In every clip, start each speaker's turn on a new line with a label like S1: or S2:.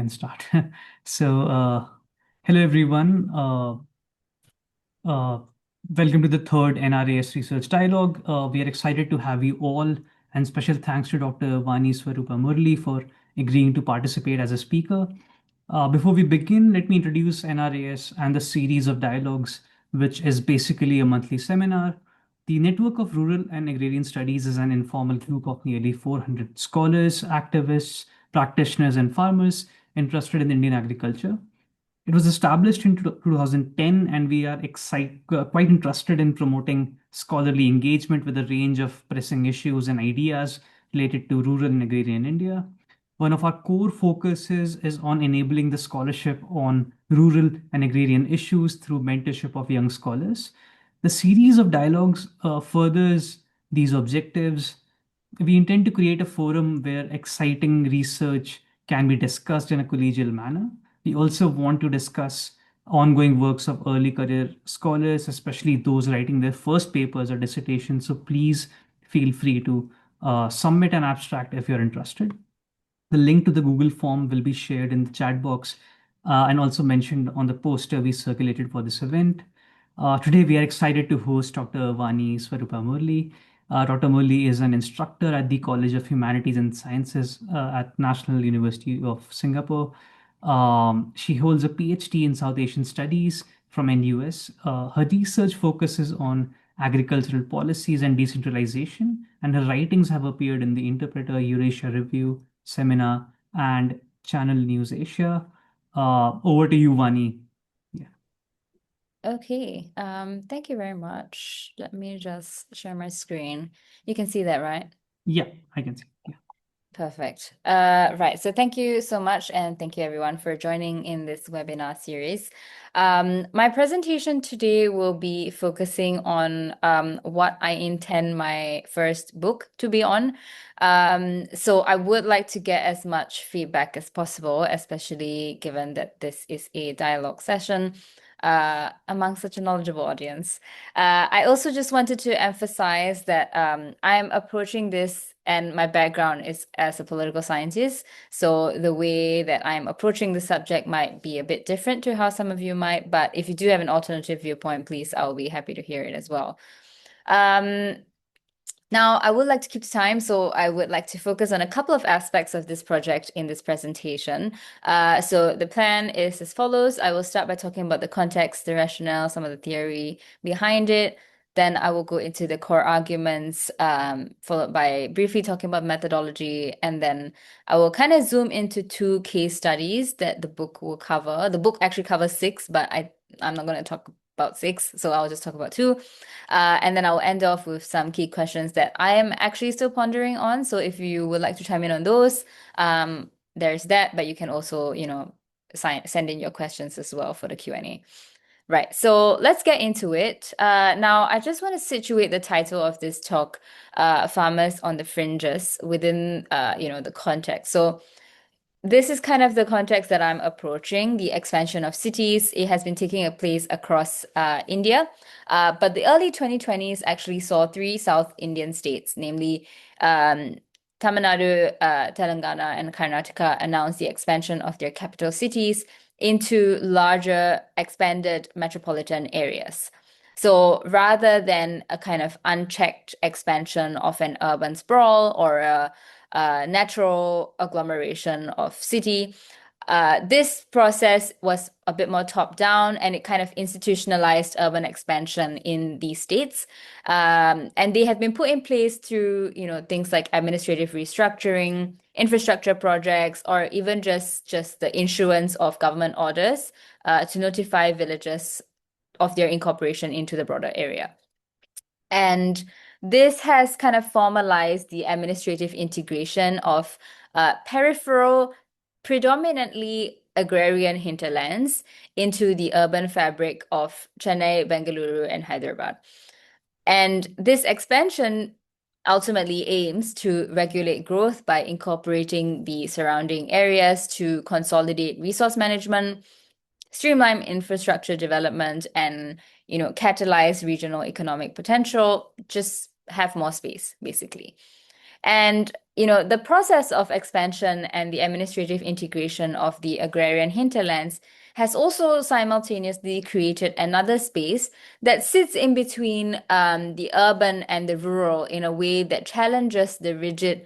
S1: can start. So, hello everyone. Uh, Welcome to the third NRAS Research Dialogue. We are excited to have you all, and special thanks to Dr. Vani Murali for agreeing to participate as a speaker. Before we begin, let me introduce NRAS and the series of dialogues, which is basically a monthly seminar. The Network of Rural and Agrarian Studies is an informal group of nearly 400 scholars, activists, practitioners, and farmers interested in Indian agriculture. It was established in 2010, and we are quite interested in promoting scholarly engagement with a range of pressing issues and ideas related to rural and agrarian India. One of our core focuses is on enabling the scholarship on rural and agrarian issues through mentorship of young scholars. The series of dialogues furthers these objectives. We intend to create a forum where exciting research can be discussed in a collegial manner. We also want to discuss ongoing works of early career scholars, especially those writing their first papers or dissertations. So please feel free to submit an abstract if you're interested. The link to the Google form will be shared in the chat box and also mentioned on the poster we circulated for this event. Today, we are excited to host Dr. Vani Murali. Dr. Murali is an instructor at the College of Humanities and Sciences at National University of Singapore. She holds a PhD in South Asian Studies from NUS. Her research focuses on agricultural policies and decentralization, and her writings have appeared in the Interpreter, Eurasia Review, Seminar, and Channel News Asia. Over to you, Vani. Yeah.
S2: Okay, thank you very much. Let me just share my screen. You can see that, right?
S1: Yeah, I can see. Yeah.
S2: Perfect. Right. So thank you so much, and thank you everyone for joining in this webinar series. My presentation today will be focusing on what I intend my first book to be on. So I would like to get as much feedback as possible, especially given that this is a dialogue session among such a knowledgeable audience. I also just wanted to emphasize that I'm approaching this, and my background is as a political scientist. So the way that I'm approaching the subject might be a bit different to how some of you might, but if you do have an alternative viewpoint, please, I'll be happy to hear it as well. Now, I would like to keep time, so I would like to focus on a couple of aspects of this project in this presentation. So the plan is as follows. I will start by talking about the context, the rationale, some of the theory behind it. Then I will go into the core arguments, followed by briefly talking about methodology. And then I will kind of zoom into two case studies that the book will cover. The book actually covers six, but I'm not going to talk about six, so I'll just talk about two. And then I'll end off with some key questions that I am actually still pondering on. So if you would like to chime in on those, there's that, but you can also, send in your questions as well for the Q&A. Right, so let's get into it. Now, I just want to situate the title of this talk, Farmers on the Fringes, within, the context. So this is kind of the context that I'm approaching, the expansion of cities. It has been taking a place across India. But the early 2020s actually saw three South Indian states, namely Tamil Nadu, Telangana, and Karnataka, announce the expansion of their capital cities into larger, expanded metropolitan areas. So rather than a kind of unchecked expansion of an urban sprawl or a natural agglomeration of city. This process was a bit more top-down, and it kind of institutionalized urban expansion in these states. And they have been put in place through, things like administrative restructuring, infrastructure projects, or even just the issuance of government orders to notify villages of their incorporation into the broader area. And this has kind of formalized the administrative integration of peripheral, predominantly agrarian hinterlands into the urban fabric of Chennai, Bengaluru, and Hyderabad. And this expansion ultimately aims to regulate growth by incorporating the surrounding areas to consolidate resource management, streamline infrastructure development, and catalyze regional economic potential, just have more space, basically. And, the process of expansion and the administrative integration of the agrarian hinterlands has also simultaneously created another space that sits in between the urban and the rural in a way that challenges the rigid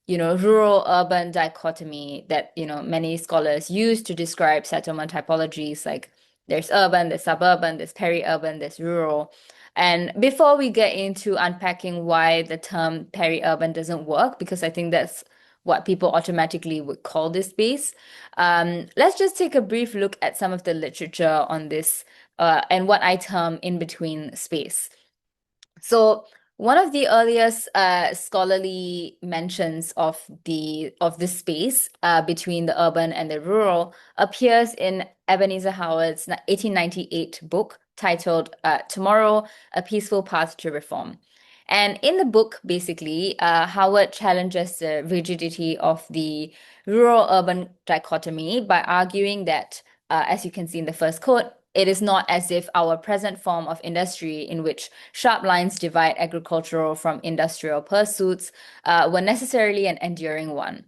S2: rural-urban dichotomy that, many scholars use to describe settlement typologies. Like there's urban, there's suburban, there's peri-urban, there's rural. And before we get into unpacking why the term peri-urban doesn't work, because I think that's what people automatically would call this space, let's just take a brief look at some of the literature on this and what I term in between space. So one of the earliest scholarly mentions of this space between the urban and the rural appears in Ebenezer Howard's 1898 book titled "Tomorrow: A Peaceful Path to Reform." And in the book, basically, Howard challenges the rigidity of the rural-urban dichotomy by arguing that, as you can see in the first quote, it is not as if our present form of industry, in which sharp lines divide agricultural from industrial pursuits, were necessarily an enduring one.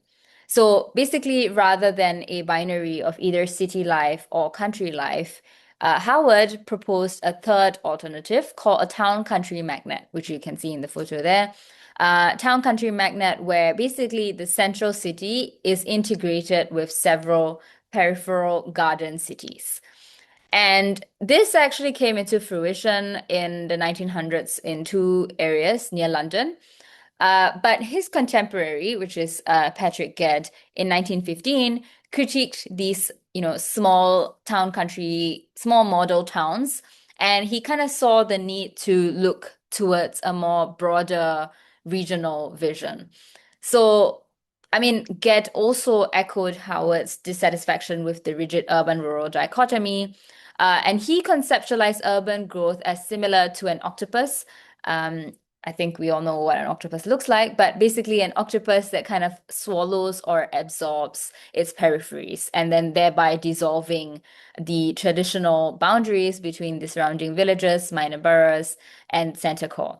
S2: So basically, rather than a binary of either city life or country life, Howard proposed a third alternative called a town-country magnet, which you can see in the photo there. Town-country magnet, where basically the central city is integrated with several peripheral garden cities. And this actually came into fruition in the 1900s in two areas near London. But his contemporary, which is Patrick Gedd, in 1915, critiqued these, small town country, small model towns, and he kind of saw the need to look towards a more broader regional vision. So, I mean, Gedd also echoed Howard's dissatisfaction with the rigid urban-rural dichotomy, and he conceptualized urban growth as similar to an octopus. I think we all know what an octopus looks like, but basically an octopus that kind of swallows or absorbs its peripheries and then thereby dissolving the traditional boundaries between the surrounding villages, minor boroughs, and center core.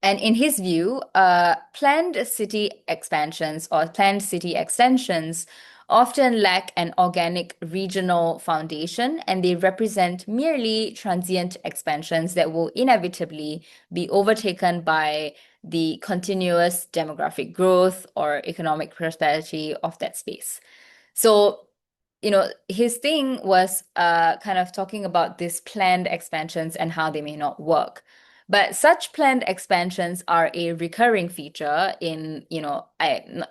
S2: And in his view, planned city expansions or planned city extensions often lack an organic regional foundation, and they represent merely transient expansions that will inevitably be overtaken by the continuous demographic growth or economic prosperity of that space. So, his thing was kind of talking about these planned expansions and how they may not work. But such planned expansions are a recurring feature in,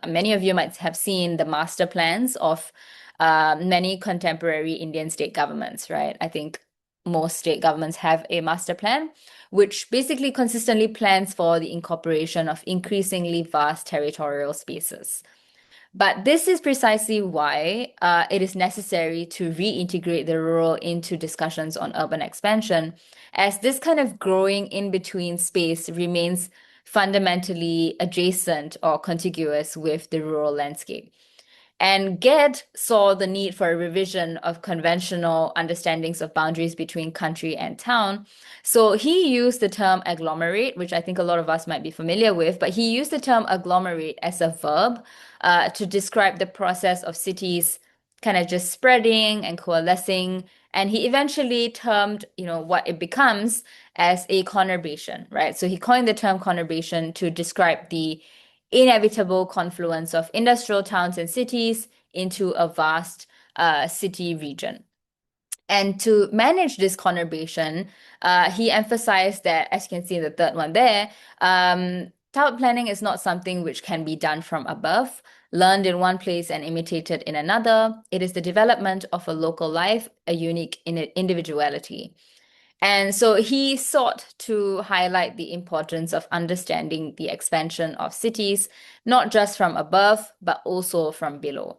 S2: many of you might have seen the master plans of many contemporary Indian state governments, right? I think most state governments have a master plan, which basically consistently plans for the incorporation of increasingly vast territorial spaces. But this is precisely why it is necessary to reintegrate the rural into discussions on urban expansion, as this kind of growing in between space remains fundamentally adjacent or contiguous with the rural landscape. And Gedd saw the need for a revision of conventional understandings of boundaries between country and town. So he used the term agglomerate, which I think a lot of us might be familiar with, but he used the term agglomerate as a verb to describe the process of cities kind of just spreading and coalescing. And he eventually termed, what it becomes as a conurbation, right? So he coined the term conurbation to describe the inevitable confluence of industrial towns and cities into a vast city region. And to manage this conurbation, he emphasized that, as you can see in the third one there, town planning is not something which can be done from above, learned in one place and imitated in another. It is the development of a local life, a unique individuality. And so he sought to highlight the importance of understanding the expansion of cities, not just from above, but also from below.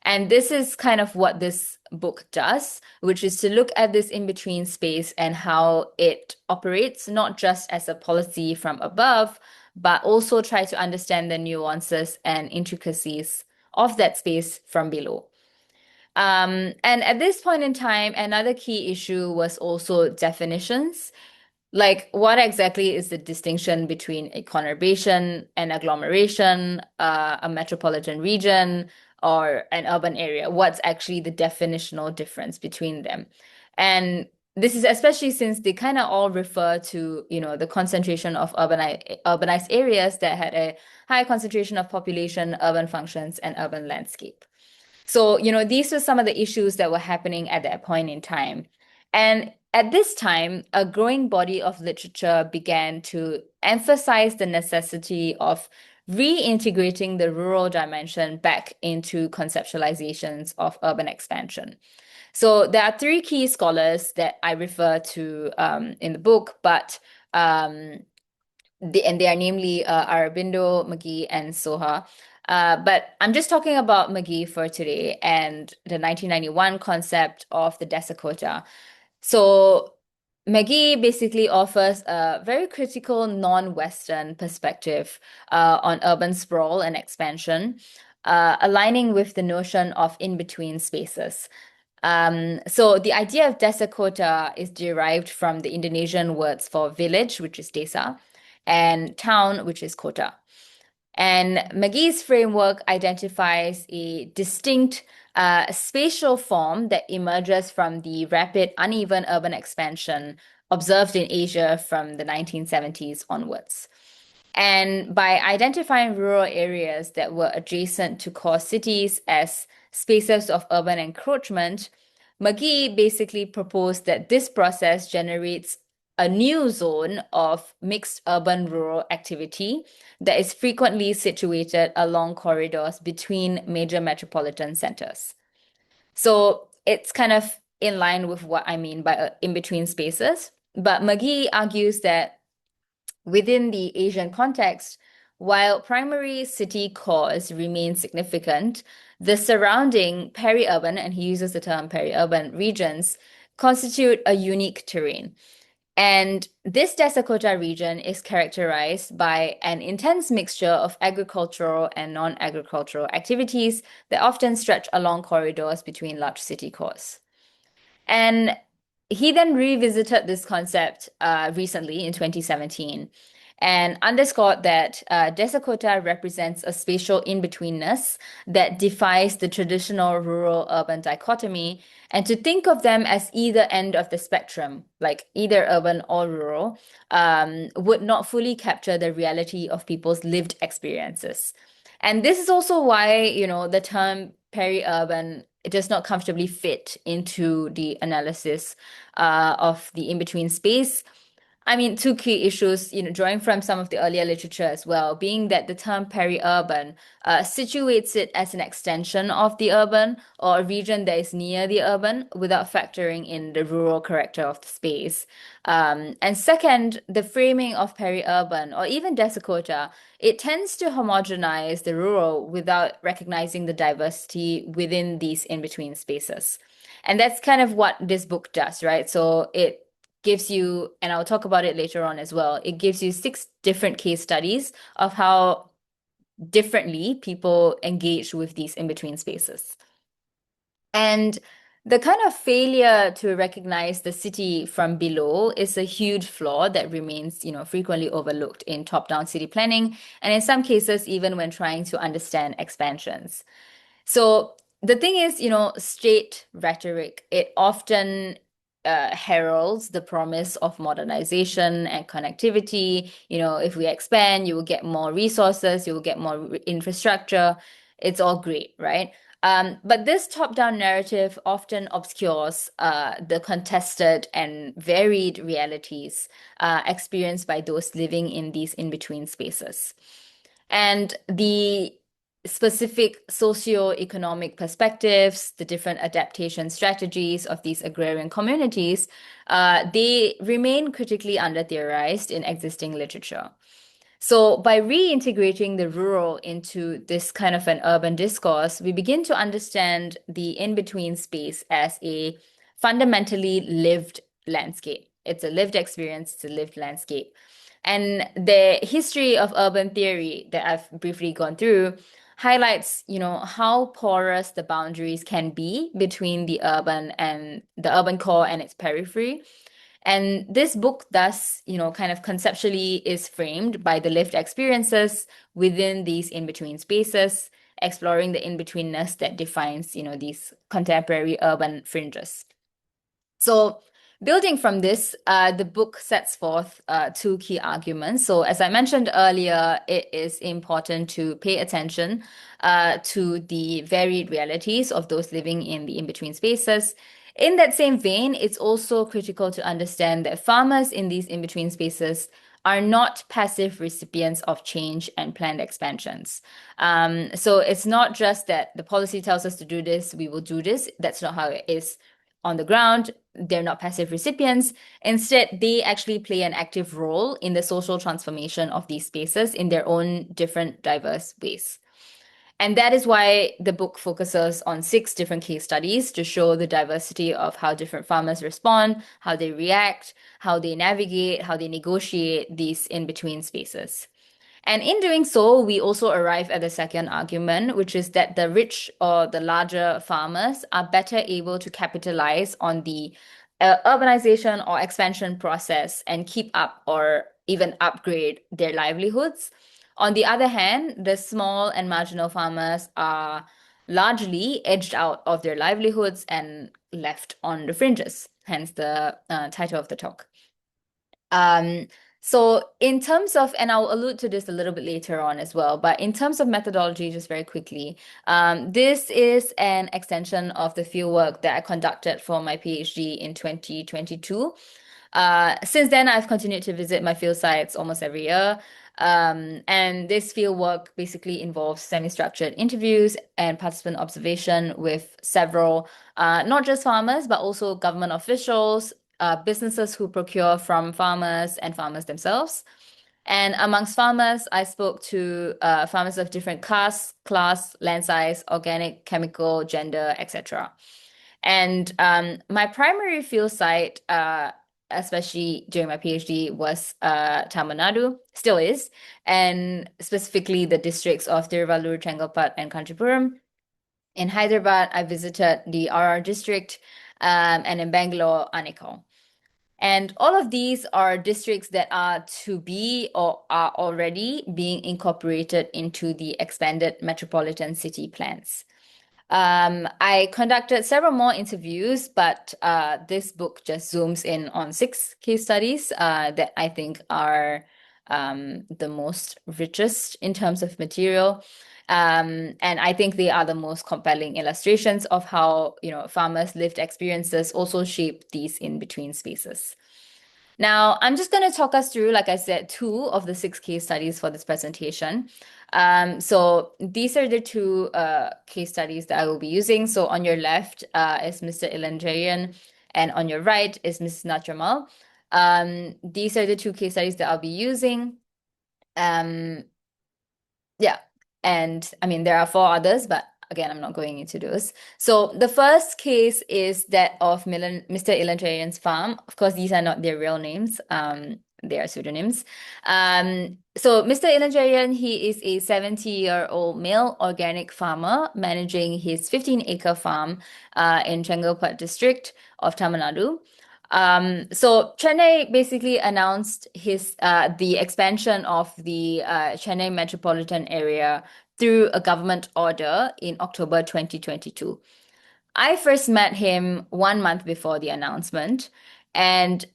S2: And this is kind of what this book does, which is to look at this in-between space and how it operates, not just as a policy from above, but also try to understand the nuances and intricacies of that space from below. And at this point in time, another key issue was also definitions. Like, what exactly is the distinction between a conurbation, an agglomeration, a metropolitan region, or an urban area? What's actually the definitional difference between them? And this is especially since they kind of all refer to, the concentration of urbanized areas that had a high concentration of population, urban functions, and urban landscape. So, these were some of the issues that were happening at that point in time. And at this time, a growing body of literature began to emphasize the necessity of reintegrating the rural dimension back into conceptualizations of urban expansion. So there are three key scholars that I refer to in the book, but they are namely Aurobindo, McGee, and Soha. But I'm just talking about McGee for today and the 1991 concept of the Desakota. So McGee basically offers a very critical non-Western perspective on urban sprawl and expansion, aligning with the notion of in-between spaces. So the idea of Desakota is derived from the Indonesian words for village, which is desa, and town, which is kota. And McGee's framework identifies a distinct spatial form that emerges from the rapid, uneven urban expansion observed in Asia from the 1970s onwards. And by identifying rural areas that were adjacent to core cities as spaces of urban encroachment, McGee basically proposed that this process generates a new zone of mixed urban-rural activity that is frequently situated along corridors between major metropolitan centers. So it's kind of in line with what I mean by in-between spaces. But McGee argues that within the Asian context, while primary city cores remain significant, the surrounding peri-urban, and he uses the term peri-urban regions, constitute a unique terrain. And this Desakota region is characterized by an intense mixture of agricultural and non-agricultural activities that often stretch along corridors between large city cores. And he then revisited this concept recently in 2017 and underscored that Desakota represents a spatial in-betweenness that defies the traditional rural-urban dichotomy, and to think of them as either end of the spectrum, like either urban or rural, would not fully capture the reality of people's lived experiences. And this is also why, the term peri-urban it does not comfortably fit into the analysis of the in-between space. I mean, two key issues, drawing from some of the earlier literature as well, being that the term peri-urban situates it as an extension of the urban or a region that is near the urban without factoring in the rural character of the space. And second, the framing of peri-urban or even Desakota, it tends to homogenize the rural without recognizing the diversity within these in-between spaces. And that's kind of what this book does, right? So it gives you, and I'll talk about it later on as well, it gives you 6 different case studies of how differently people engage with these in-between spaces. And the kind of failure to recognize the city from below is a huge flaw that remains, frequently overlooked in top-down city planning, and in some cases, even when trying to understand expansions. So the thing is, straight rhetoric, it often heralds the promise of modernization and connectivity. If we expand, you will get more resources, you will get more infrastructure. It's all great, right? But this top-down narrative often obscures the contested and varied realities experienced by those living in these in-between spaces. And the specific socio-economic perspectives, the different adaptation strategies of these agrarian communities, they remain critically under-theorized in existing literature. So by reintegrating the rural into this kind of an urban discourse, we begin to understand the in-between space as a fundamentally lived landscape. It's a lived experience, it's a lived landscape. And the history of urban theory that I've briefly gone through highlights, how porous the boundaries can be between the urban core and its periphery. And this book thus, kind of conceptually is framed by the lived experiences within these in-between spaces, exploring the in-betweenness that defines, these contemporary urban fringes. So, building from this, the book sets forth two key arguments. So, as I mentioned earlier, it is important to pay attention to the varied realities of those living in the in-between spaces. In that same vein, it's also critical to understand that farmers in these in-between spaces are not passive recipients of change and planned expansions. So it's not just that the policy tells us to do this, we will do this. That's not how it is on the ground. They're not passive recipients. Instead, they actually play an active role in the social transformation of these spaces in their own different, diverse ways. And that is why the book focuses on 6 different case studies to show the diversity of how different farmers respond, how they react, how they navigate, how they negotiate these in between spaces. And in doing so, we also arrive at the second argument, which is that the rich or the larger farmers are better able to capitalize on the urbanization or expansion process and keep up or even upgrade their livelihoods. On the other hand, the small and marginal farmers are largely edged out of their livelihoods and left on the fringes, hence the title of the talk. Um, so in terms of, and I'll allude to this a little bit later on as well, but in terms of methodology, just very quickly, this is an extension of the fieldwork that I conducted for my PhD in 2022. Since then, I've continued to visit my field sites almost every year. And this field work basically involves semi-structured interviews and participant observation with several, not just farmers, but also government officials, businesses who procure from farmers and farmers themselves. And amongst farmers, I spoke to farmers of different class, land size, organic, chemical, gender, etc. And my primary field site, especially during my PhD, was Tamil Nadu, still is, and specifically the districts of Tiruvallur, Chengalpat, and Kanchipuram. In Hyderabad, I visited the RR district, and in Bangalore, Anikal. And all of these are districts that are to be or are already being incorporated into the expanded metropolitan city plans. I conducted several more interviews, but this book just zooms in on 6 case studies that I think are the most richest in terms of material. And I think they are the most compelling illustrations of how, farmers' lived experiences also shape these in-between spaces. Now, I'm just going to talk us through, like I said, 2 of the 6 case studies for this presentation. So these are the 2 case studies that I will be using. So on your left is Mr. Ilanjarian, and on your right is Mrs. Natramal. These are the 2 case studies that I'll be using. Yeah, and I mean, there are 4 others, but again, I'm not going into those. So the first case is that of Mr. Ilanjarian's farm. Of course, these are not their real names. They are pseudonyms. So Mr. Ilanjarian, he is a 70-year-old male organic farmer managing his 15-acre farm in Chengalpat district of Tamil Nadu. So Chennai basically announced the expansion of the Chennai metropolitan area through a government order in October 2022. I first met him 1 month before the announcement, and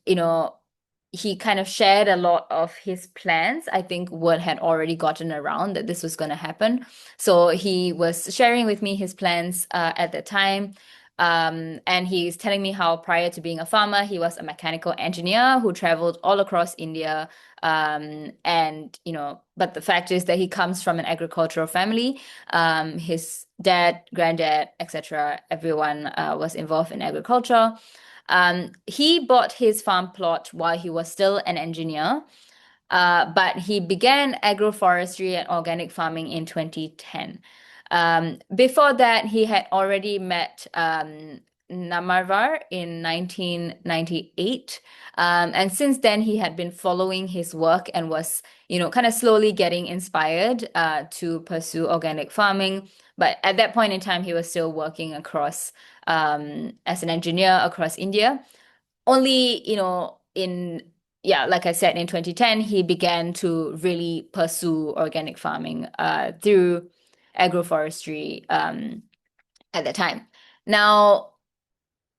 S2: he kind of shared a lot of his plans. I think word had already gotten around that this was going to happen. So he was sharing with me his plans at the time. And he's telling me how prior to being a farmer, he was a mechanical engineer who traveled all across India. But the fact is that he comes from an agricultural family. His dad, granddad, etc., everyone was involved in agriculture. He bought his farm plot while he was still an engineer, but he began agroforestry and organic farming in 2010. Before that, he had already met Namarvar in 1998. And since then, he had been following his work and was, kind of slowly getting inspired to pursue organic farming. But at that point in time, he was still working across as an engineer across India. Only, in yeah, like I said, in 2010, he began to really pursue organic farming through agroforestry at the time. Now,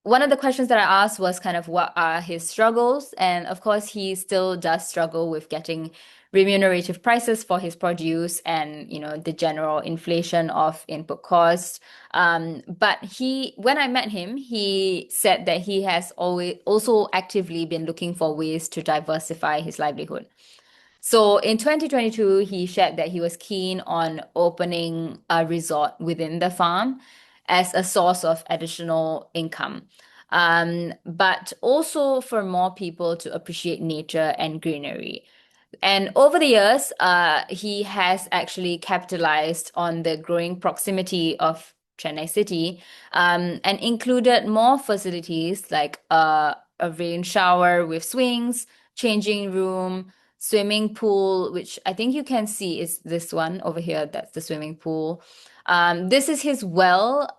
S2: one of the questions that I asked was kind of what are his struggles? And of course, he still does struggle with getting remunerative prices for his produce and, the general inflation of input costs. But when I met him, he said that he has always also actively been looking for ways to diversify his livelihood. So in 2022, he shared that he was keen on opening a resort within the farm as a source of additional income. But also for more people to appreciate nature and greenery. And over the years, he has actually capitalized on the growing proximity of Chennai City, and included more facilities like a rain shower with swings, changing room, swimming pool, which I think you can see is this one over here. That's the swimming pool. This is his well,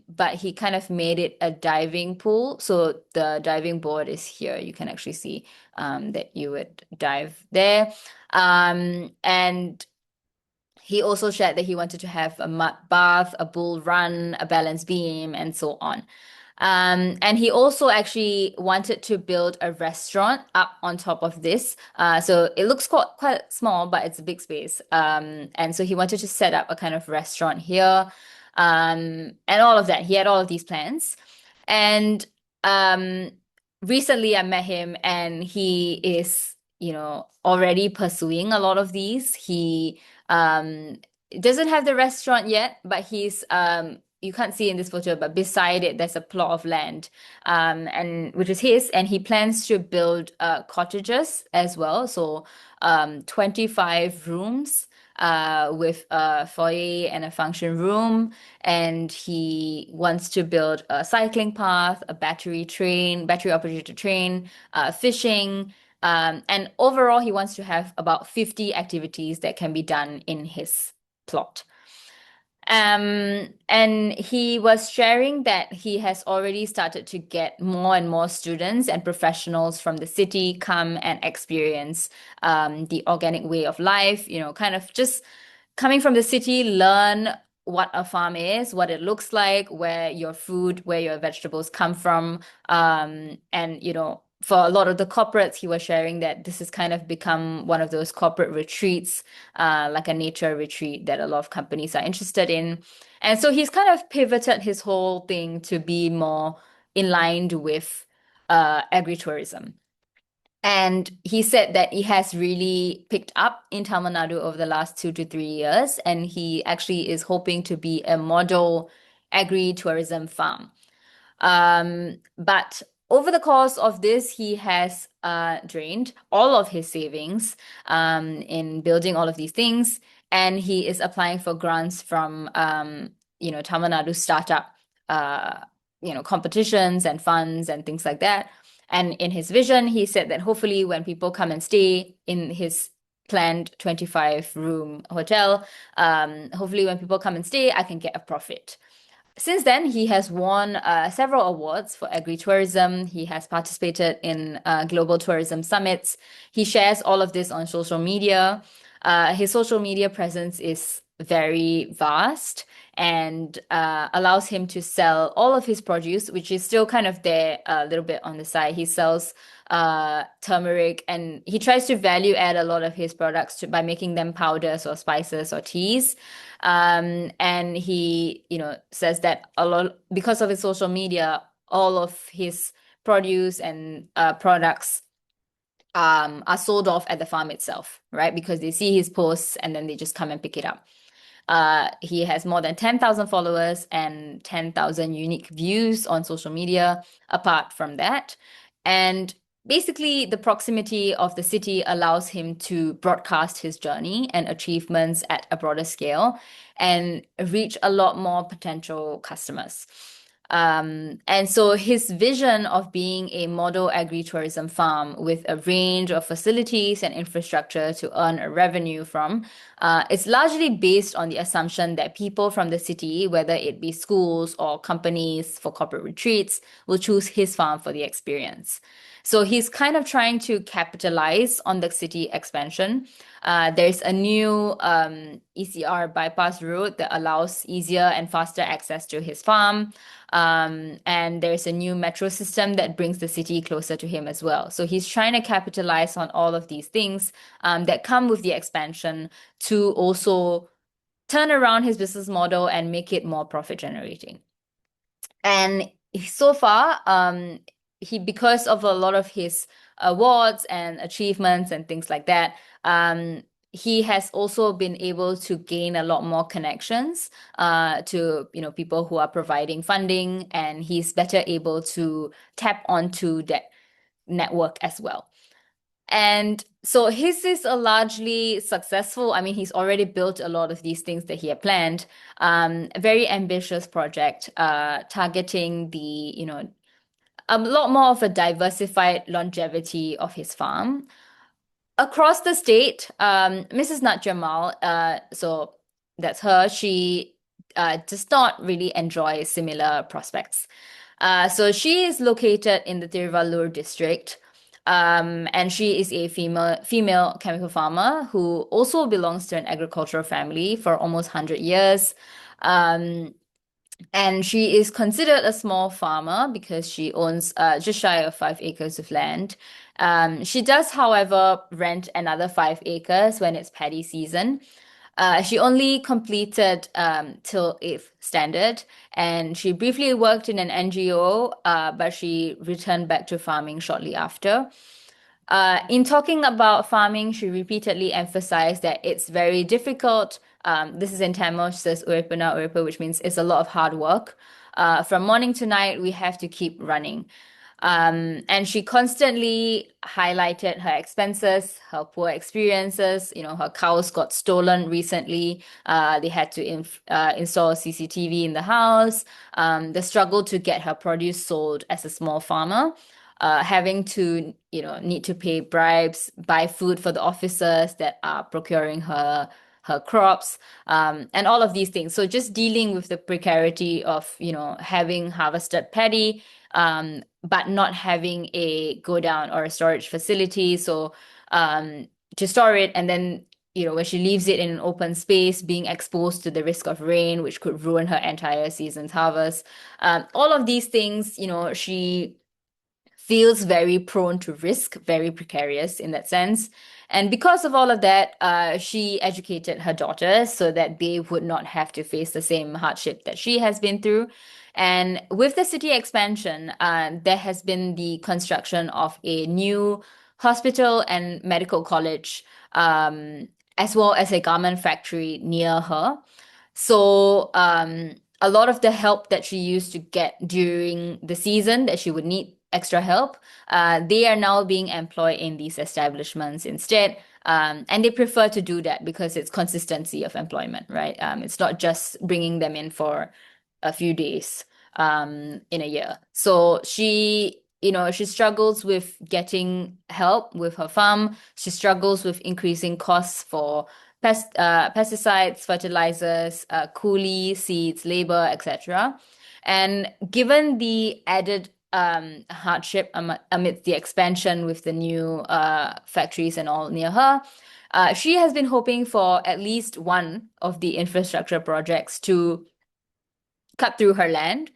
S2: but he kind of made it a diving pool. So the diving board is here. You can actually see that you would dive there. And he also shared that he wanted to have a mud bath, a bull run, a balance beam, and so on. And he also actually wanted to build a restaurant up on top of this. So it looks quite small, but it's a big space. And so he wanted to set up a kind of restaurant here, and all of that. He had all of these plans. And um, recently I met him, and he is, already pursuing a lot of these. He doesn't have the restaurant yet, but he's you can't see in this photo, but beside it there's a plot of land, and which is his, and he plans to build cottages as well. So 25 rooms with a foyer and a function room, and he wants to build a cycling path, a battery operated train, fishing. And overall, he wants to have about 50 activities that can be done in his plot. And he was sharing that he has already started to get more and more students and professionals from the city come and experience the organic way of life, kind of just coming from the city, learn what a farm is, what it looks like, where your vegetables come from. And, for a lot of the corporates, he was sharing that this has kind of become one of those corporate retreats, like a nature retreat that a lot of companies are interested in. And so he's kind of pivoted his whole thing to be more in line with agritourism. And he said that it has really picked up in Tamil Nadu over the last 2 to 3 years. And he actually is hoping to be a model agri-tourism farm. But over the course of this, he has drained all of his savings in building all of these things. And he is applying for grants from, Tamil Nadu startup, competitions and funds and things like that. And in his vision, he said that hopefully when people come and stay in his planned 25-room hotel, hopefully when people come and stay, I can get a profit. Since then, he has won several awards for agritourism. He has participated in global tourism summits. He shares all of this on social media. His social media presence is very vast and allows him to sell all of his produce, which is still kind of there a little bit on the side. He sells turmeric, and he tries to value add a lot of his products by making them powders or spices or teas. And he, says that a lot because of his social media, all of his produce and products are sold off at the farm itself, right? Because they see his posts and then they just come and pick it up. He has more than 10,000 followers and 10,000 unique views on social media apart from that. And basically, the proximity of the city allows him to broadcast his journey and achievements at a broader scale and reach a lot more potential customers. And so his vision of being a model agritourism farm with a range of facilities and infrastructure to earn a revenue from, it's largely based on the assumption that people from the city, whether it be schools or companies for corporate retreats, will choose his farm for the experience. So he's kind of trying to capitalize on the city expansion. There's a new ECR bypass route that allows easier and faster access to his farm. And there's a new metro system that brings the city closer to him as well. So he's trying to capitalize on all of these things that come with the expansion to also turn around his business model and make it more profit generating. And so far, he because of a lot of his awards and achievements and things like that, he has also been able to gain a lot more connections to people who are providing funding, and he's better able to tap onto that network as well. And so his is a largely successful, I mean, he's already built a lot of these things that he had planned. A very ambitious project, targeting a lot more of a diversified longevity of his farm. Across the state, Mrs. Nat Jamal, so that's her, she does not really enjoy similar prospects. So she is located in the Tiruvallur district, and she is a female chemical farmer who also belongs to an agricultural family for almost 100 years. Um, and she is considered a small farmer because she owns just shy of 5 acres of land. She does, however, rent another 5 acres when it's paddy season. She only completed till 8th standard, and she briefly worked in an NGO, but she returned back to farming shortly after. In talking about farming, she repeatedly emphasized that it's very difficult. This is in Tamil, she says uripana uripa, which means it's a lot of hard work. From morning to night, we have to keep running. And she constantly highlighted her expenses, her poor experiences. Her cows got stolen recently. They had to install CCTV in the house. The struggle to get her produce sold as a small farmer, having to, need to pay bribes, buy food for the officers that are procuring her crops, and all of these things. So just dealing with the precarity of, having harvested paddy, but not having a go down or a storage facility. So to store it, and then when she leaves it in an open space, being exposed to the risk of rain, which could ruin her entire season's harvest. All of these things, she feels very prone to risk, very precarious in that sense. And because of all of that, she educated her daughters so that they would not have to face the same hardship that she has been through. And with the city expansion, there has been the construction of a new hospital and medical college, as well as a garment factory near her. So, a lot of the help that she used to get during the season that she would need extra help, they are now being employed in these establishments instead. And they prefer to do that because it's consistency of employment, right? It's not just bringing them in for a few days in a year. So she struggles with getting help with her farm. She struggles with increasing costs for pesticides, fertilizers, coolie, seeds, labor, etc. And given the added hardship amidst the expansion with the new factories and all near her, she has been hoping for at least one of the infrastructure projects to cut through her land,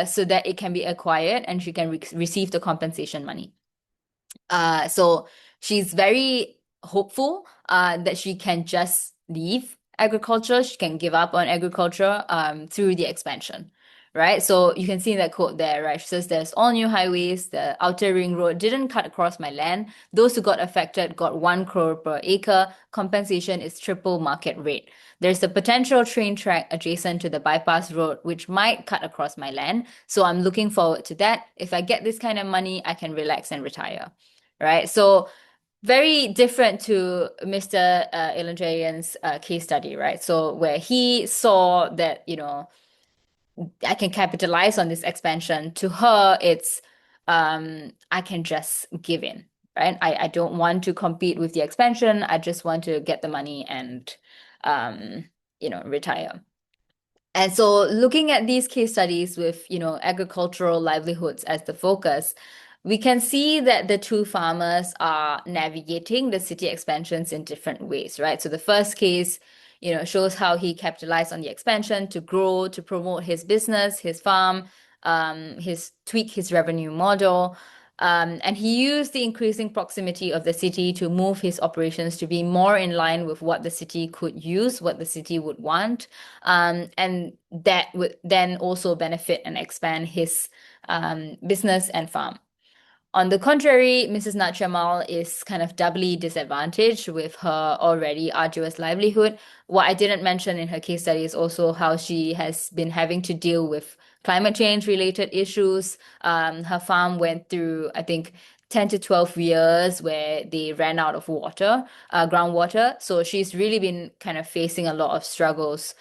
S2: so that it can be acquired and she can receive the compensation money. So she's very hopeful that she can just leave agriculture, she can give up on agriculture through the expansion. Right. So you can see that quote there, right? She says there's all new highways, the outer ring road didn't cut across my land. Those who got affected got 1 crore per acre. Compensation is triple market rate. There's a potential train track adjacent to the bypass road, which might cut across my land. So I'm looking forward to that. If I get this kind of money, I can relax and retire. Right. So very different to Mr. Ilanjarian's case study, right? So where he saw that, I can capitalize on this expansion. To her, it's I can just give in, right? I don't want to compete with the expansion. I just want to get the money and um, retire. And so looking at these case studies with, agricultural livelihoods as the focus, we can see that the two farmers are navigating the city expansions in different ways, right? So the first case, shows how he capitalized on the expansion to grow, to promote his business, his farm, his tweak his revenue model. And he used the increasing proximity of the city to move his operations to be more in line with what the city could use, what the city would want. And that would then also benefit and expand his business and farm. On the contrary, Mrs. Natchamal is kind of doubly disadvantaged with her already arduous livelihood. What I didn't mention in her case study is also how she has been having to deal with climate change related issues. Her farm went through, I think, 10 to 12 years where they ran out of water, groundwater. So she's really been kind of facing a lot of struggles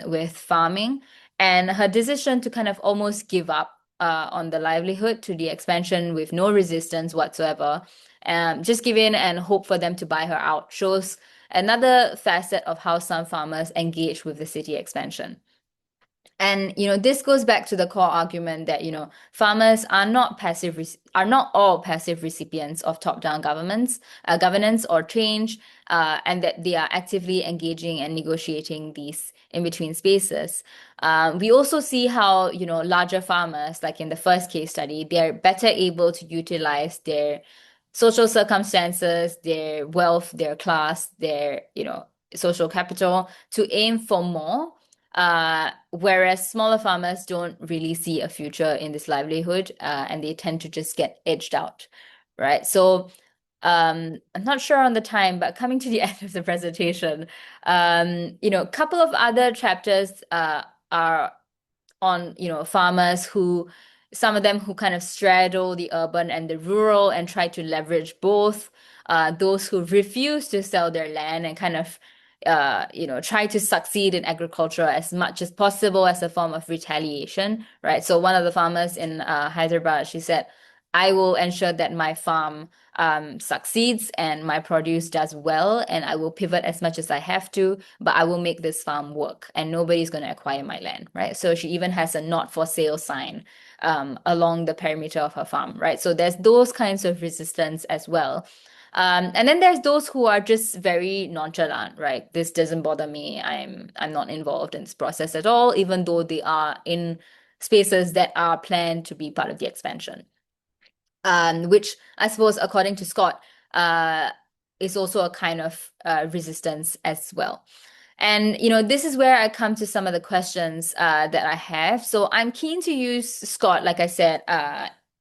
S2: with farming. And her decision to kind of almost give up on the livelihood to the expansion with no resistance whatsoever. Just give in and hope for them to buy her out shows another facet of how some farmers engage with the city expansion. And this goes back to the core argument that farmers are not all passive recipients of top-down governance or change, and that they are actively engaging and negotiating these in-between spaces. We also see how larger farmers, like in the first case study, they're better able to utilize their social circumstances, their wealth, their class, their social capital to aim for more, whereas smaller farmers don't really see a future in this livelihood, and they tend to just get edged out, right? So I'm not sure on the time, but coming to the end of the presentation, a couple of other chapters are on farmers who, some of them who kind of straddle the urban and the rural and try to leverage both, those who refuse to sell their land and kind of try to succeed in agriculture as much as possible as a form of retaliation, right? So one of the farmers in Hyderabad, she said, I will ensure that my farm succeeds and my produce does well, and I will pivot as much as I have to, but I will make this farm work, and nobody's going to acquire my land, right? So she even has a not for sale sign along the perimeter of her farm, right? So there's those kinds of resistance as well. And then there's those who are just very nonchalant, right? This doesn't bother me. I'm not involved in this process at all, even though they are in spaces that are planned to be part of the expansion. Which I suppose, according to Scott, is also a kind of resistance as well. And this is where I come to some of the questions that I have. So I'm keen to use Scott, like I said,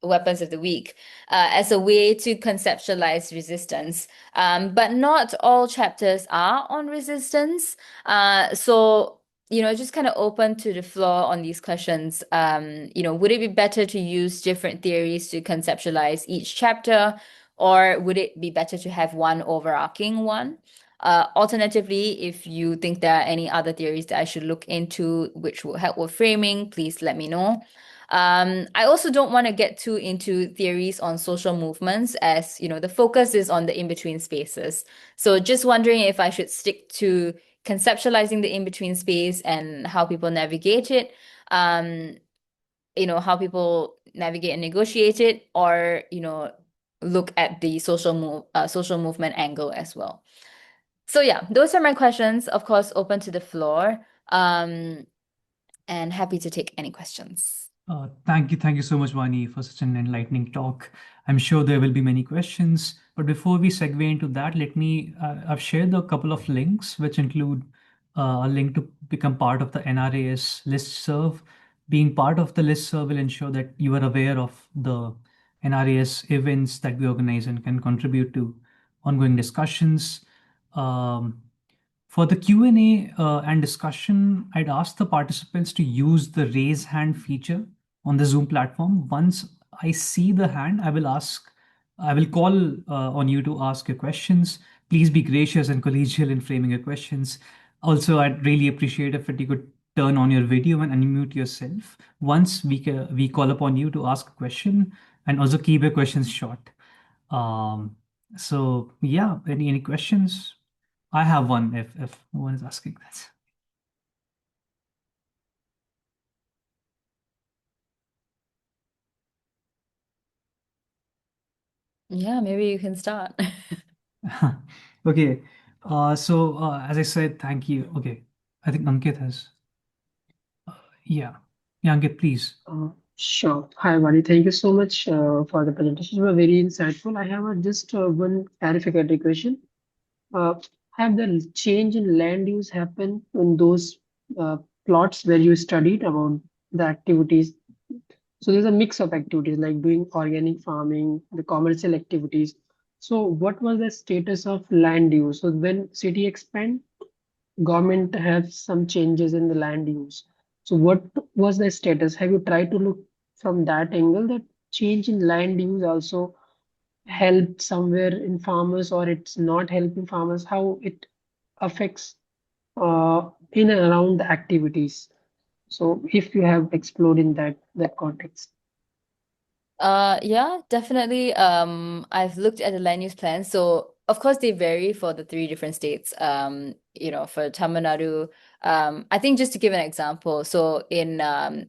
S2: Weapons of the Week, as a way to conceptualize resistance. But not all chapters are on resistance. So just kind of open to the floor on these questions. Would it be better to use different theories to conceptualize each chapter, or would it be better to have one overarching one? Alternatively, if you think there are any other theories that I should look into which will help with framing, please let me know. I also don't want to get too into theories on social movements, as the focus is on the in-between spaces. So just wondering if I should stick to conceptualizing the in-between space and how people navigate it, how people navigate and negotiate it, or look at the social movement angle as well. So yeah, those are my questions. Of course, open to the floor. And happy to take any questions.
S1: Thank you so much, Vani, for such an enlightening talk. I'm sure there will be many questions, but before we segue into that, I've shared a couple of links, which include a link to become part of the NRAS listserv. Being part of the listserv will ensure that you are aware of the NRAS events that we organize and can contribute to ongoing discussions. Um, for the Q&A and discussion, I'd ask the participants to use the raise hand feature on the Zoom platform. Once I see the hand, I will call on you to ask your questions. Please be gracious and collegial in framing your questions. Also, I'd really appreciate if you could turn on your video and unmute yourself once we call upon you to ask a question, and also keep your questions short. Um, so yeah, any questions? I have one if no one is asking that.
S2: Yeah, maybe you can start.
S1: Okay. As I said, thank you. Okay. I think Ankit has. Yeah. Yeah, Ankit, please.
S3: Sure. Hi, Vani. Thank you so much for the presentation. You were very insightful. I have just one clarificatory question. Uh, have the change in land use happened in those uh, plots where you studied about the activities? So there's a mix of activities like doing organic farming, the commercial activities. So what was the status of land use? So when city expand, government have some changes in the land use. So what was the status? Have you tried to look from that angle that change in land use also helped somewhere in farmers or it's not helping farmers? How it affects in and around the activities? So if you have explored in that context.
S2: Yeah, definitely. I've looked at the land use plan. So of course they vary for the three different states. For Tamil Nadu, I think just to give an example, so in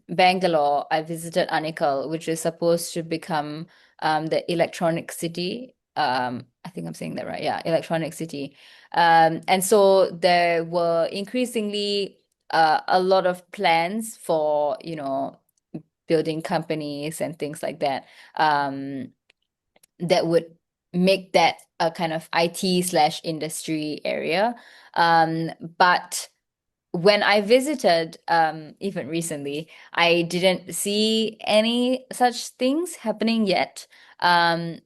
S2: Bangalore, I visited Anikal, which is supposed to become the electronic city. I think I'm saying that right. Yeah, electronic city. And so there were increasingly a lot of plans for, building companies and things like that, that would make that a kind of IT/industry area. But when I visited, even recently, I didn't see any such things happening yet.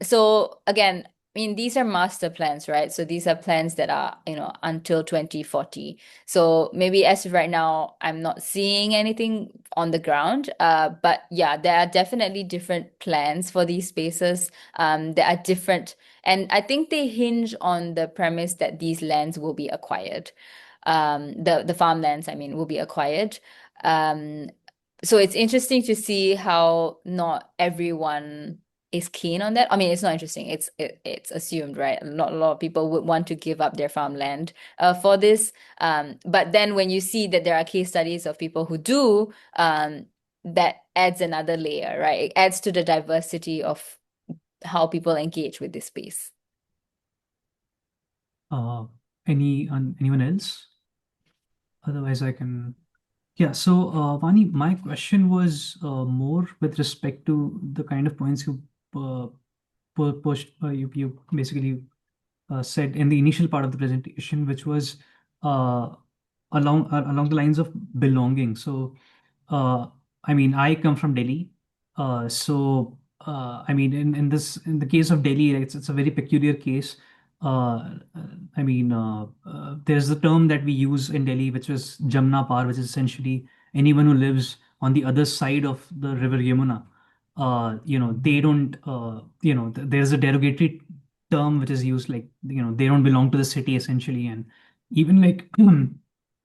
S2: So again, I mean, these are master plans, right? So these are plans that are, until 2040. So maybe as of right now, I'm not seeing anything on the ground. But yeah, there are definitely different plans for these spaces. There are different, and I think they hinge on the premise that these lands will be acquired. The farmlands, I mean, will be acquired. Um, so it's interesting to see how not everyone is keen on that. I mean, it's not interesting. It's assumed, right? Not a lot of people would want to give up their farmland for this. But then when you see that there are case studies of people who do, that adds another layer, right? It adds to the diversity of how people engage with this space.
S1: Uh, anyone else? Otherwise, I can. Yeah. So, Vani, my question was more with respect to the kind of points you pushed. You basically said in the initial part of the presentation, which was uh, along the lines of belonging. So, uh, I mean, I come from Delhi. I mean, in the case of Delhi, it's a very peculiar case. Uh, there's the term that we use in Delhi, which was Jamna Par, which is essentially anyone who lives on the other side of the river Yamuna. They don't. There's a derogatory term which is used, like, they don't belong to the city essentially. And even like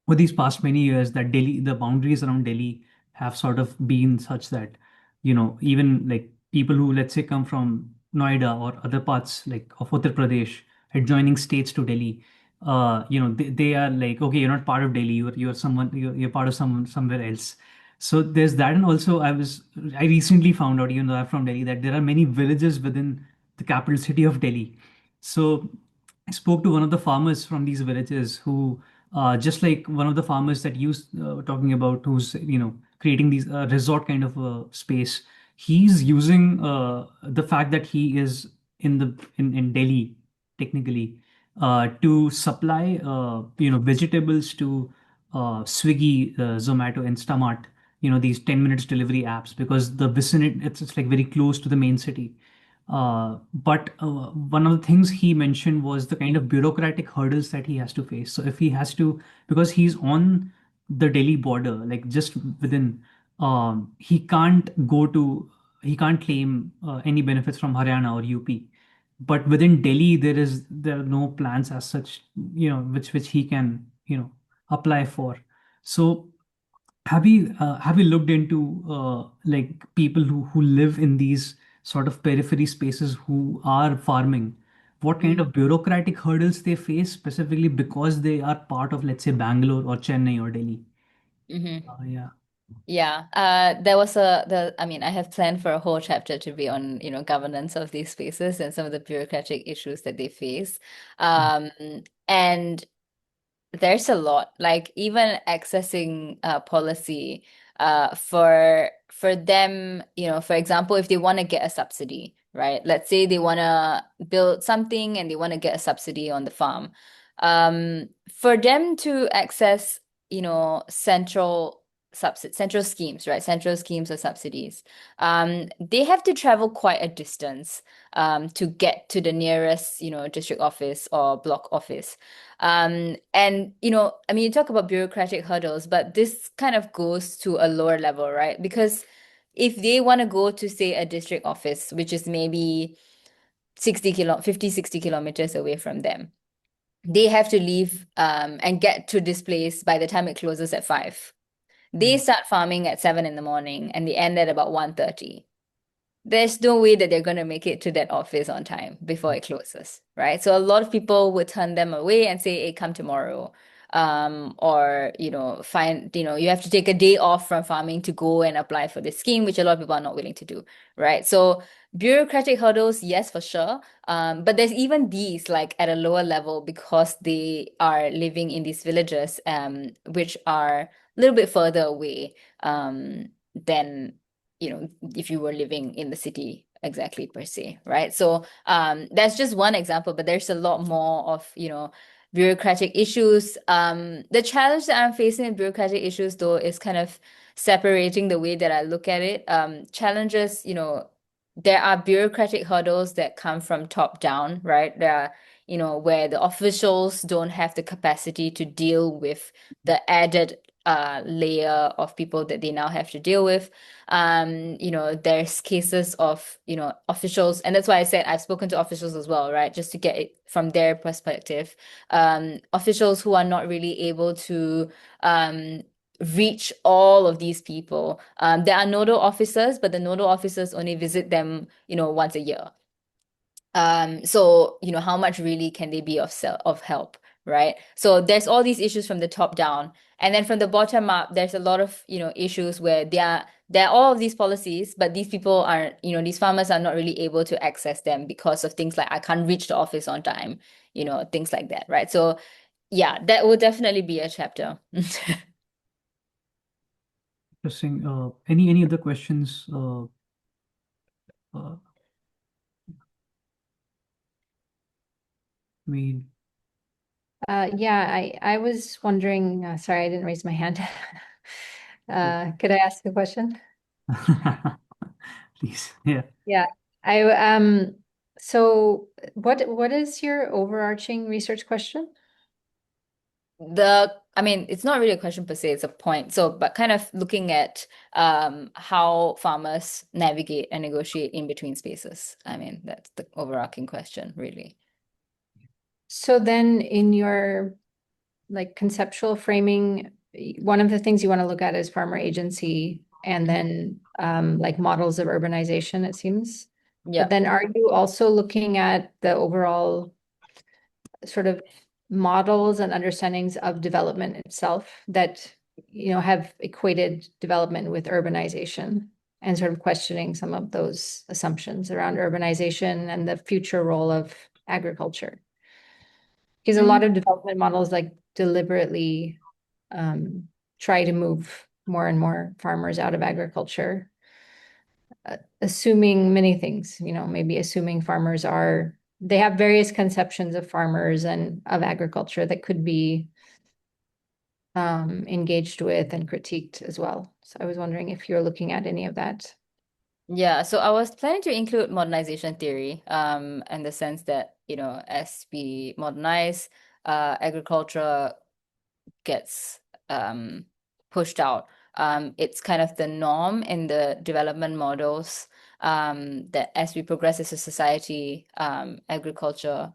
S1: for these past many years, that Delhi, the boundaries around Delhi have sort of been such that, even like people who, let's say, come from Noida or other parts like of Uttar Pradesh, adjoining states to Delhi, they are like, okay, you're not part of Delhi, you're someone, you're part of someone somewhere else. So there's that. And also I recently found out, even though I'm from Delhi, that there are many villages within the capital city of Delhi. So I spoke to one of the farmers from these villages who, just like one of the farmers that you were talking about, who's, creating these resort kind of space. He's using the fact that he is in Delhi, technically, to supply vegetables to Swiggy, Zomato, Instamart, these 10 minutes delivery apps, because the vicinity, it's like very close to the main city. But one of the things he mentioned was the kind of bureaucratic hurdles that he has to face. So if he has to, because he's on the Delhi border, like just within, he can't claim any benefits from Haryana or UP. But within Delhi, there are no plans as such, which he can, apply for. So Have you looked into like people who live in these sort of periphery spaces who are farming? What kind
S2: Mm-hmm.
S1: of bureaucratic hurdles they face specifically because they are part of, let's say, Bangalore or Chennai or Delhi? Yeah.
S2: Yeah, I mean, I have planned for a whole chapter to be on, governance of these spaces and some of the bureaucratic issues that they face. Um, and there's a lot, like even accessing policy for them, for example, if they want to get a subsidy, right? Let's say they want to build something and they want to get a subsidy on the farm. For them to access, central schemes, right? Central schemes of subsidies. They have to travel quite a distance to get to the nearest, district office or block office. And I mean, you talk about bureaucratic hurdles, but this kind of goes to a lower level, right? Because if they want to go to, say, a district office, which is maybe 50, 60 kilometers away from them, they have to leave and get to this place by the time it closes at 5. They
S1: Mm.
S2: start farming at 7 in the morning and they end at about 1:30. There's no way that they're going to make it to that office on time before it closes, right? So a lot of people would turn them away and say, hey, come tomorrow. Or, you have to take a day off from farming to go and apply for this scheme, which a lot of people are not willing to do, right? So bureaucratic hurdles, yes, for sure. But there's even these like at a lower level because they are living in these villages, which are a little bit further away, than if you were living in the city exactly per se, right? So that's just one example, but there's a lot more of, bureaucratic issues. The challenge that I'm facing with bureaucratic issues though is kind of separating the way that I look at it. Challenges, there are bureaucratic hurdles that come from top down, right? There are, where the officials don't have the capacity to deal with the added layer of people that they now have to deal with. There's cases of, officials, and that's why I said I've spoken to officials as well, right? Just to get it from their perspective. Officials who are not really able to reach all of these people. There are nodal officers, but the nodal officers only visit them, once a year. So how much really can they be of help, right? So there's all these issues from the top down, and then from the bottom up there's a lot of issues where there are all of these policies, but these people are these farmers are not really able to access them because of things like I can't reach the office on time, things like that, right? So yeah, that would definitely be a chapter.
S1: Interesting. Any other questions? Uh, I mean,
S4: Yeah, I was wondering, sorry, I didn't raise my hand. Could I ask a question?
S1: please. Yeah.
S4: Yeah, I so what is your overarching research question?
S2: I mean, it's not really a question per se, it's a point. So, but kind of looking at how farmers navigate and negotiate in between spaces. I mean, that's the overarching question, really.
S4: So then in your like conceptual framing, one of the things you want to look at is farmer agency and then like models of urbanization, it seems.
S2: Yeah.
S4: But then are you also looking at the overall sort of models and understandings of development itself that have equated development with urbanization and sort of questioning some of those assumptions around urbanization and the future role of agriculture? Because a lot of development models like deliberately try to move more and more farmers out of agriculture, assuming many things, maybe assuming they have various conceptions of farmers and of agriculture that could be engaged with and critiqued as well. So I was wondering if you're looking at any of that.
S2: Yeah, so I was planning to include modernization theory, in the sense that, as we modernize, agriculture gets pushed out. It's kind of the norm in the development models, that as we progress as a society, agriculture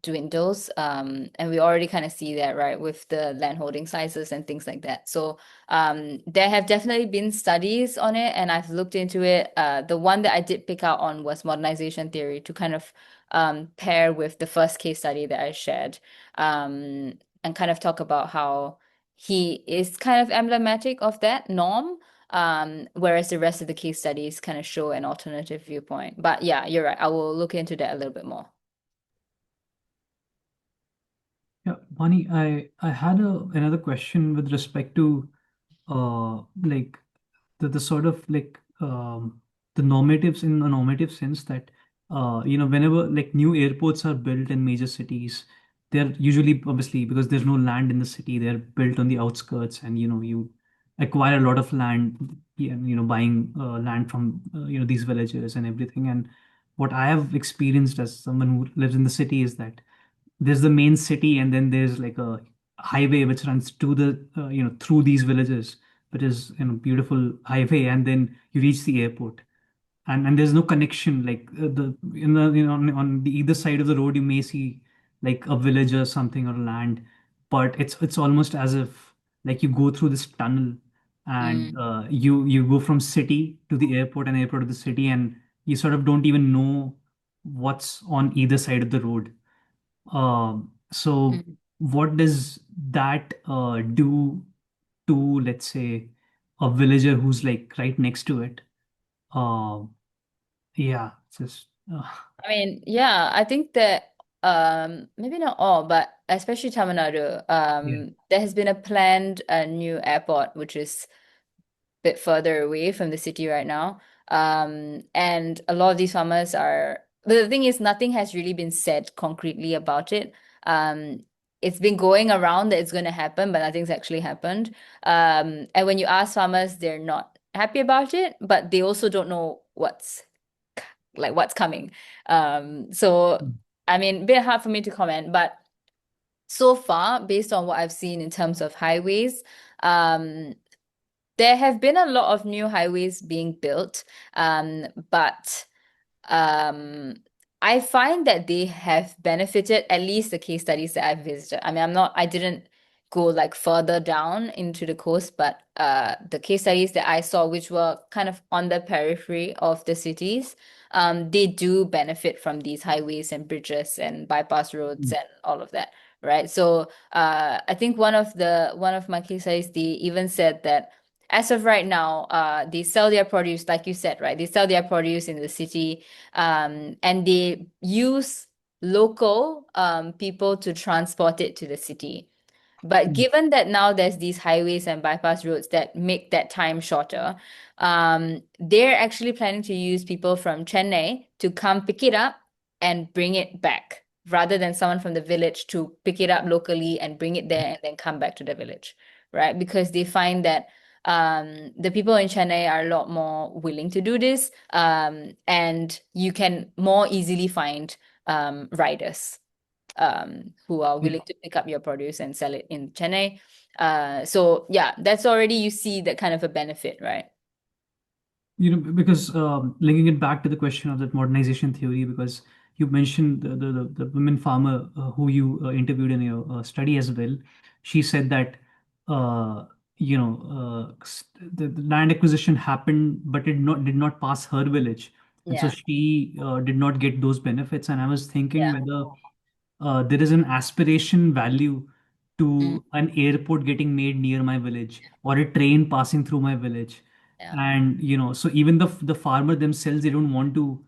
S2: dwindles. And we already kind of see that, right, with the landholding sizes and things like that. So there have definitely been studies on it, and I've looked into it. The one that I did pick out on was modernization theory to kind of pair with the first case study that I shared, and kind of talk about how he is kind of emblematic of that norm. Whereas the rest of the case studies kind of show an alternative viewpoint. But yeah, you're right. I will look into that a little bit more.
S1: Yeah, Vani, I had another question with respect to like the sort of like the normatives in a normative sense that whenever like new airports are built in major cities, they're usually obviously because there's no land in the city, they're built on the outskirts, and you acquire a lot of land, yeah, buying land from these villages and everything. And what I have experienced as someone who lives in the city is that there's the main city, and then there's like a highway which runs to the through these villages, which is beautiful highway, and then you reach the airport, and there's no connection like the in the on the either side of the road you may see like a village or something or land, but it's almost as if like you go through this tunnel, and
S2: Mm,
S1: you go from city to the airport and airport to the city, and you sort of don't even know what's on either side of the road. So
S2: mm.
S1: what does that do to, let's say, a villager who's like right next to it? Uh, yeah, it's just
S2: I mean, yeah, I think that maybe not all, but especially Tamil Nadu,
S1: yeah.
S2: there has been a planned new airport, which is bit further away from the city right now. And a lot of these farmers are, but the thing is, nothing has really been said concretely about it. Um, it's been going around that it's going to happen, but nothing's actually happened. And when you ask farmers, they're not happy about it, but they also don't know what's coming. So I mean, a bit hard for me to comment, but so far, based on what I've seen in terms of highways, um, there have been a lot of new highways being built, but um, I find that they have benefited, at least the case studies that I've visited. I mean, I didn't go like further down into the coast, but the case studies that I saw, which were kind of on the periphery of the cities, they do benefit from these highways and bridges and bypass roads
S1: Mm.
S2: and all of that, right? So I think one of my case studies, they even said that as of right now, they sell their produce, like you said, right? They sell their produce in the city, and they use local people to transport it to the city. But
S1: Mm.
S2: given that now there's these highways and bypass roads that make that time shorter, they're actually planning to use people from Chennai to come pick it up and bring it back, rather than someone from the village to pick it up locally and bring it there and then come back to the village, right? Because they find that the people in Chennai are a lot more willing to do this, and you can more easily find riders who are
S1: Yeah.
S2: willing to pick up your produce and sell it in Chennai. So yeah, that's already you see that kind of a benefit, right?
S1: Because linking it back to the question of that modernization theory, because you mentioned the women farmer who you interviewed in your study as well. She said that the land acquisition happened, but it not did not pass her village, and so
S2: Yeah,
S1: she did not get those benefits. And I was thinking
S2: yeah,
S1: whether there is an aspiration value
S2: mm,
S1: to an airport getting made near my village or a train passing through my village.
S2: yeah,
S1: And so even the farmer themselves, they don't want to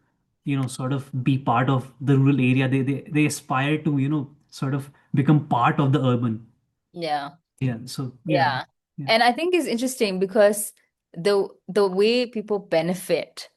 S1: sort of be part of the rural area. They aspire to sort of become part of the urban.
S2: yeah.
S1: Yeah, so yeah.
S2: Yeah.
S1: Yeah.
S2: And I think it's interesting because the way people benefit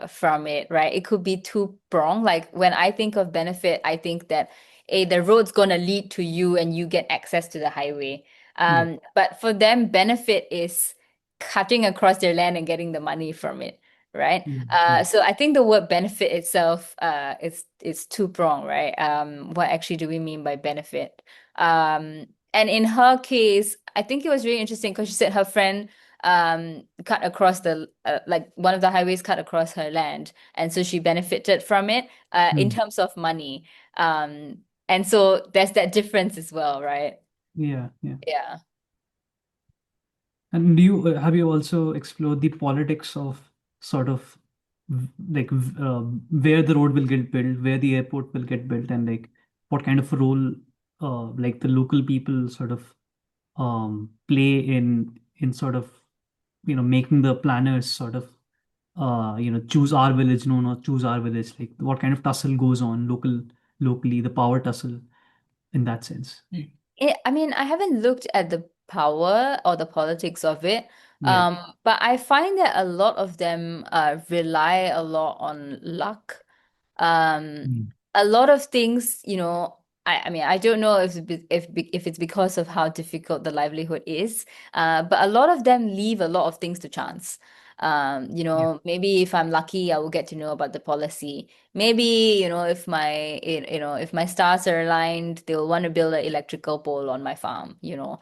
S2: from it, right? It could be two pronged. Like when I think of benefit, I think that the road's gonna lead to you and you get access to the highway.
S1: Yeah.
S2: But for them, benefit is cutting across their land and getting the money from it, right?
S1: Yeah. Yeah.
S2: So I think the word benefit itself is two pronged, right? What actually do we mean by benefit? And in her case, I think it was really interesting because she said her friend cut across the like one of the highways cut across her land, and so she benefited from it in
S1: Mm.
S2: terms of money. And so there's that difference as well, right?
S1: Yeah.
S2: Yeah.
S1: And have you also explored the politics of sort of where the road will get built, where the airport will get built, and like what kind of role like the local people sort of play in sort of making the planners sort of choose our village, no, not choose our village. Like what kind of tussle goes on locally, the power tussle in that sense.
S2: I mean, I haven't looked at the power or the politics of it,
S1: Yeah.
S2: but I find that a lot of them rely a lot on luck. Um,
S1: Mm.
S2: a lot of things, I mean, I don't know if it's because of how difficult the livelihood is, but a lot of them leave a lot of things to chance.
S1: Yeah.
S2: Maybe if I'm lucky, I will get to know about the policy. Maybe, if my stars are aligned, they'll want to build an electrical pole on my farm.
S1: Mm.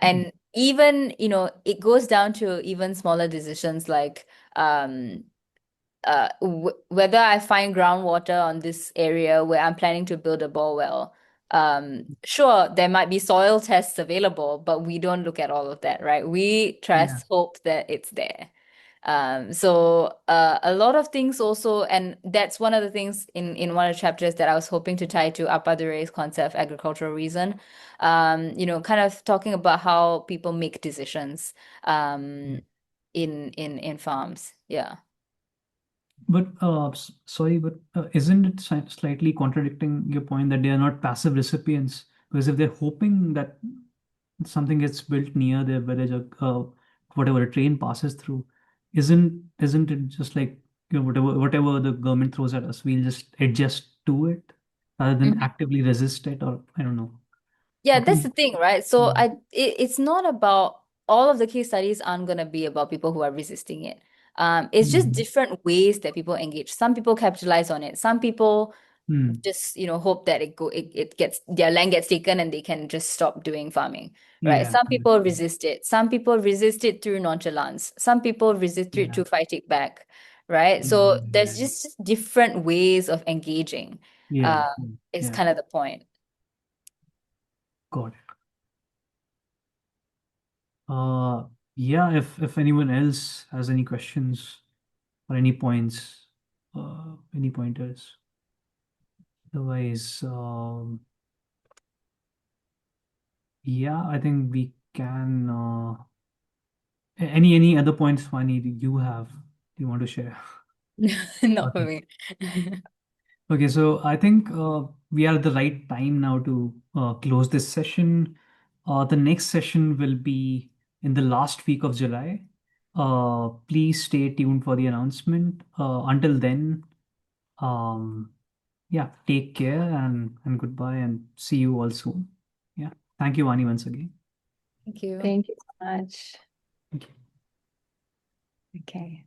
S2: And even, it goes down to even smaller decisions like, um, w whether I find groundwater on this area where I'm planning to build a bore well. Sure, there might be soil tests available, but we don't look at all of that, right? We
S1: Yeah.
S2: trust, hope that it's there. A lot of things also, and that's one of the things in one of the chapters that I was hoping to tie to Apadure's concept of agricultural reason. Kind of talking about how people make decisions
S1: Yeah.
S2: in farms. Yeah.
S1: But sorry, but isn't it slightly contradicting your point that they are not passive recipients? Because if they're hoping that something gets built near their village or whatever a train passes through, isn't it just like whatever the government throws at us, we'll just adjust to it rather than actively resist it, or I don't know.
S2: Yeah,
S1: What
S2: that's
S1: can
S2: the thing, right? So
S1: Mm.
S2: it's not about all of the case studies aren't gonna be about people who are resisting it. It's just
S1: Mm.
S2: different ways that people engage. Some people capitalize on it. Some people
S1: Mm.
S2: just, hope that it gets their land gets taken and they can just stop doing farming, right?
S1: Yeah.
S2: Some people resist it. Some people resist it through nonchalance. Some people resist it
S1: Yeah.
S2: to fight it back, right? So there's
S1: Yeah.
S2: just different ways of engaging.
S1: Yeah.
S2: Uh,
S1: Yeah.
S2: is
S1: Yeah.
S2: kind of the point.
S1: Got it. Uh, yeah, if anyone else has any questions or any points, any pointers. Otherwise, yeah, I think we can. Any other points, Vani, do you have? Do you want to share?
S2: Not for
S1: Okay.
S2: me.
S1: Okay, so I think we are at the right time now to close this session. The next session will be in the last week of July. Please stay tuned for the announcement. Until then, um, yeah, take care and goodbye and see you all soon. Yeah, thank you, Vani, once again.
S2: Thank you.
S4: Thank you so much.
S1: Thank you.
S4: Okay.